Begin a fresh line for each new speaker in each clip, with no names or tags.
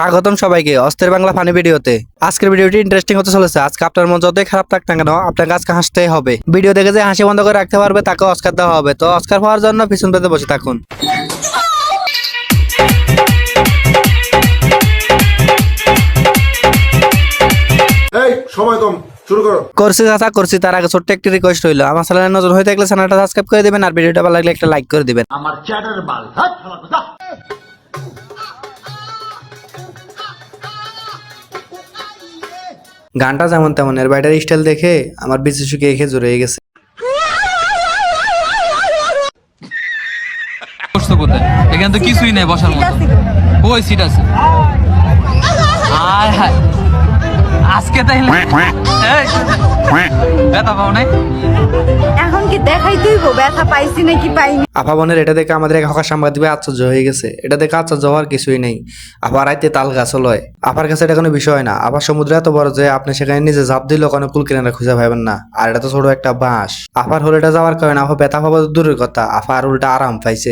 স্বাগতম সবাইকে অস্থির বাংলা ফানি ভিডিওতে। আজকের ভিডিওটি ইন্টারেস্টিং হতে চলেছে। আজকে আপনার মন যতই খারাপ থাক না কেন আপনাকে আজকে হাসতেই হবে। ভিডিও দেখে যে হাসি বন্ধ করে রাখতে পারবে তাকে অস্কার দেওয়া হবে। তো অস্কার পাওয়ার জন্য পিছন পেতে বসে থাকুন।
এই সময় কম, শুরু করো।
করছি চাচা করছি, তার আগে ছোট্ট একটি রিকোয়েস্ট হইলো, আমার চ্যানেলে নতুন হয়ে থাকলে চ্যানেলটা সাবস্ক্রাইব করে দিবেন আর ভিডিওটা ভালো লাগলে একটা লাইক করে দিবেন।
আমার চ্যাটার বাল হাত ফালা কথা।
গানটা যেমন তেমন, এর বাইরের স্টাইল দেখে আমার বিচি শুকিয়ে খেজুর হয়ে গেছে।
বসতো কোথায়? এখানে তো কিছুই নেই বসার মতো। ওই সিট আছে। আয় হায়, আজকে তাইলে ব্যথা পাও নাই?
এখন কি দেখাই তুইব ব্যথা পাইছি নাকি পাইনি?
আপা বোনের এটা দেখে আমাদের এক হকার সাংবাদিক আশ্চর্য হয়ে গেছে। এটা দেখে আশ্চর্য হওয়ার কিছুই নেই। আবার রাইতে তাল গাছ লয়। আপার কাছে এটা কোনো বিষয় না। আবার সমুদ্র এত বড় যে আপনি সেখানে নিজে ঝাঁপ দিলে কোনো কুল কিনারা খুঁজে পাবেন না। আর এটা তো ছোট একটা বাঁশ। আপার হলে এটা যাওয়ার কারণে আপা ব্যথা পাবো দূরের কথা, আপা আর উল্টা আরাম পাইছে।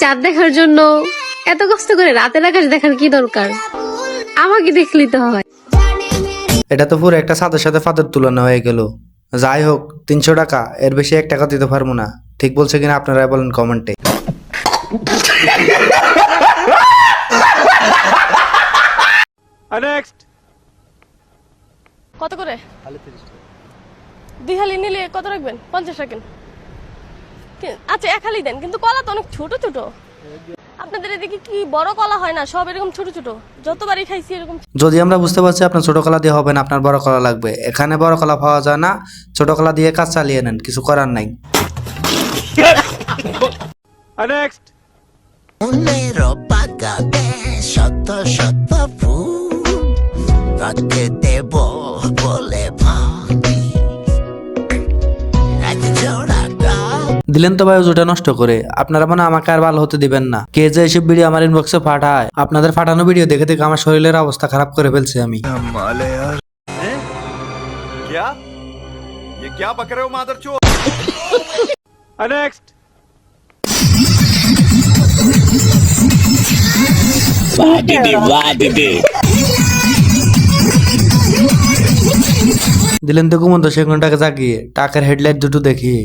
চাঁদ দেখার জন্য এত কষ্ট করে রাতের আকাশ দেখার কি দরকার? আমাকে দেখলি তো হয়।
এটা তো পুরো একটা ছাদের সাথে ফাদের তুলনা হয়ে গেল। যাই হোক, 300 টাকা, এর বেশি 1 টাকা দিতে পারবো না। ঠিক বলছে কিনা আপনারা বলেন কমেন্টে।
কত করে? 2 হালি নিলে কত রাখবেন? 50 রাখেন। আচ্ছা 1 হালি দেন, কিন্তু কলা তো অনেক ছোট ছোট। আপনাদের এদিকে কি বড় কলা হয় না? সব এরকম ছোট ছোট, যতবারই খাইছি এরকম।
যদি আমরা বুঝতে পারছি আপনার ছোট কলা দিয়ে হবে না, আপনার বড় কলা লাগবে। এখানে বড় কলা পাওয়া যায় না, ছোট কলা দিয়ে কাজ চালিয়ে নেন, কিছু করার নাই।
Unero pagade শত শত ফুল রাতে দেব বলে ভাবি এক জোড়াটা
দিলেন তো ভাই ওটা নষ্ট করে। আপনারা মনে আমাকে আর ভালো হতে দিবেন না। কে যে এসব ভিডিও আমার ইনবক্সে পাঠায়, আপনাদের পাঠানো ভিডিও দেখে দেখে আমার শরীরের অবস্থা খারাপ করে ফেলছি আমি।
क्या ये क्या पक रहे हो मादरचोद?
দিলেন তো ঘুমন্ত সেগুনটাকে জাগিয়ে টাকার হেডলাইট দুটো দেখিয়ে।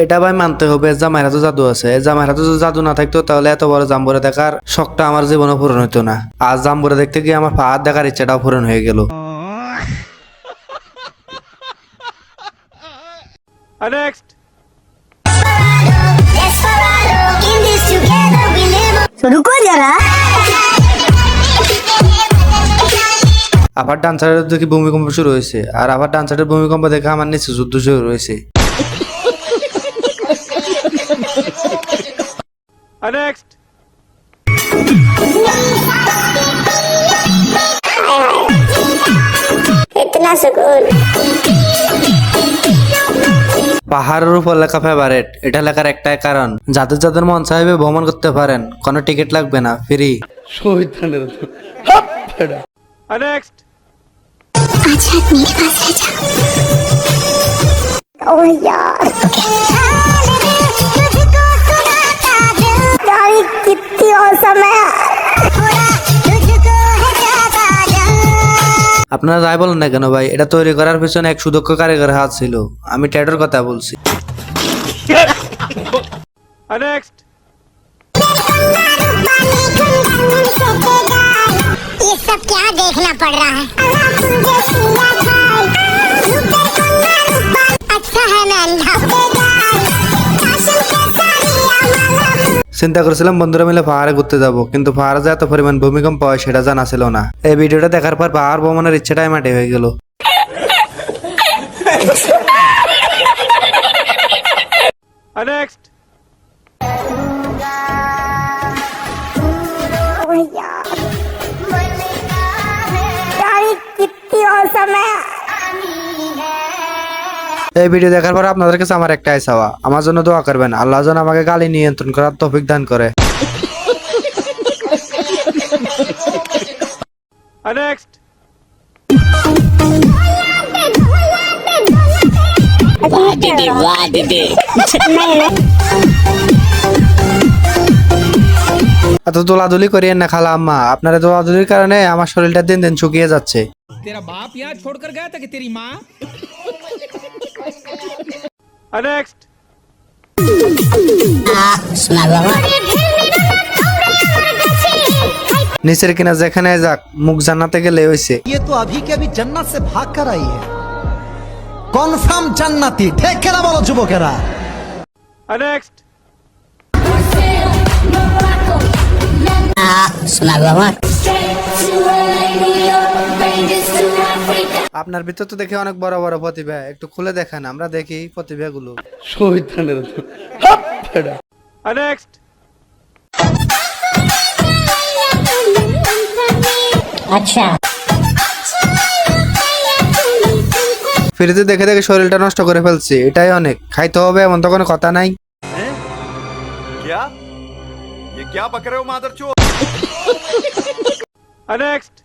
এটা ভাই মানতে হবে, জামাইরা তো জাদু আছে। জামাইরা তো জাদু না থাকতো তাহলে এত বড় জাম্বুরা দেখার শখটা আমার জীবনে পূরণ হতো না। আজ জাম্বুরা দেখতে গিয়ে আমার ফাহাদ দেখার ইচ্ছাটাও পূরণ হয়ে গেল।
रुको जरा।
আবার ডান সাইডের দেখি ভূমিকম্প শুরু হয়েছে, আর আবার ডান সাইডের ভূমিকম্প দেখে আমার নিচে যুদ্ধ শুরু হয়েছে। পাহাড়ের উপর লেখা ফেভারেট, এটা লেখার একটাই কারণ, যাদের যাদের মন চাইবে ভ্রমণ করতে পারেন, কোনো টিকিট লাগবে না, ফ্রি।
ओह यार यार कितनी औसम है।
আপনারা যাই বলেন না কেন ভাই, এটা তৈরি করার পিছনে এক সুদক্ষ কারিগর হাত ছিল। আমি ট্যাটুর কথা বলছি।
ये सब क्या देखना पड़ रहा है? अच्छा है मैं अंधा।
চিন্তা করেছিলাম বন্ধুরা মিলে পাহাড়ে ঘুরতে যাব, কিন্তু পাহাড়ে যে এত পরিমাণ ভূমিকম্প হয় সেটা জানা ছিল না। এই ভিডিওটা দেখার পর পাহাড় ভ্রমণের ইচ্ছাটাই মাটি হয়ে গেল।
यार कितनी औसम है।
এই ভিডিও দেখার পর আপনাদের কাছে আমার একটাই চাওয়া, আমার জন্য দোয়া করবেন, আল্লাহ যেন আমাকে গালি নিয়ন্ত্রণ করার তৌফিক দান করে।
नेक्स्ट
এত দোলাদুলি করিয়েন না খালা আম্মা, আপনার দোলাদুলির কারণে আমার শরীরটা দিন দিন শুকিয়ে যাচ্ছে।
तेरा बाप यहाँ छोड़कर गया था कि तेरी माँ?
नेक्स्ट
নিচের কিনা যেখানে যাক মুখ জান্নাতে গেলে হইছে।
ये तो अभी के अभी जन्नत से भाग कर आई है, कन्फार्म जन्नती ठीक है ना बोलो जुबकेरा।
नेक्स्ट
আপনার ভিতর তো দেখি অনেক বড় বড় প্রতিভা, একটু খুলে দেখান আমরা দেখি প্রতিভাগুলো।
नेक्स्ट
ফ্রিতে দেখে দেখে শরীরটা নষ্ট করে ফেলছি, এটাই অনেক। খাইতে হবে এমন তো কোনো কথা নাই।
क्या ये क्या पक रहे हो मादरचोद नेक्स्ट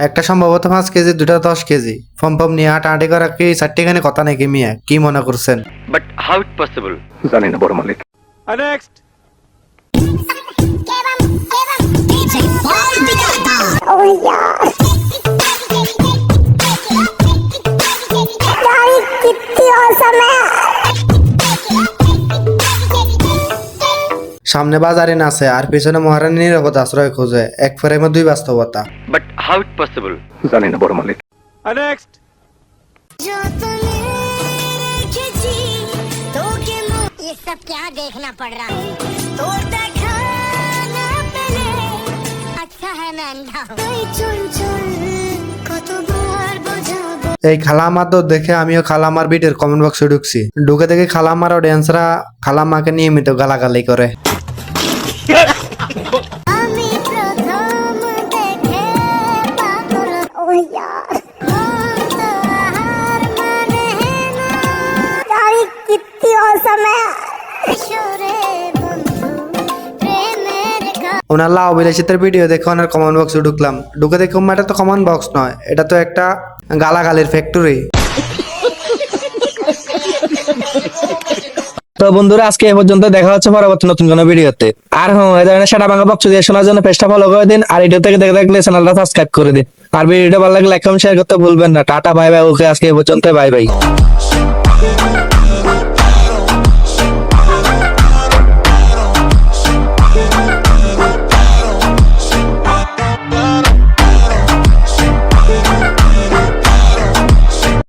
একটা সম্ভবত 5 কেজি, দুটা 10 কেজি। ফম নিয়ে হাঁটাহাঁটি করা কি 4টিখানি কথা নাকি মিয়া? কি মনে করছেন?
बट हाउ इट पॉसिबल जाने ना बड़ मालिक नेक्स्ट
সামনে বাজারে নাচে আর পিছনে মহারানী নিরাপদ আশ্রয় খোঁজে, এক ফ্রেমে দুই বাস্তবতা।
बट हाउ इट पॉसिबल जाने ना बड़ मालिक नेक्स्ट
ये सब क्या देखना पड़ रहा है? अच्छा है मैं अंधा हूँ।
এই খালামার তো দেখে আমিও খালামার ভিডিওর কমেন্ট বক্সে ঢুকছি, ঢুকে দেখি খালামার অডিয়েন্সরা খালামাকে নিয়মিত গালাগালি করে। ওনার লাউ বিলাসিতার ভিডিও দেখে ওনার কমেন্ট বক্সে ঢুকলাম, ঢুকে দেখি এটা তো কমেন্ট বক্স নয়, এটা তো একটা গালাগালির ফ্যাক্টরি।
তো বন্ধুরা আজকে এই পর্যন্ত, দেখা হচ্ছে পরবর্তী নতুন কোনো ভিডিওতে। আর হ্যাঁ, এই ধরনের সেটা বাংলা বক্স দিয়ে শোনার জন্য পেজটা ফলো করে দিন, আর ভিডিও থেকে দেখে থাকলে চ্যানেলটা সাবস্ক্রাইব করে দিন। আর ভিডিওটা ভালো লাগলে লাইক কমেন্ট শেয়ার করতে ভুলবেন না। টাটা বাই বাই, ওকে আজকে এই পর্যন্ত, বাই বাই।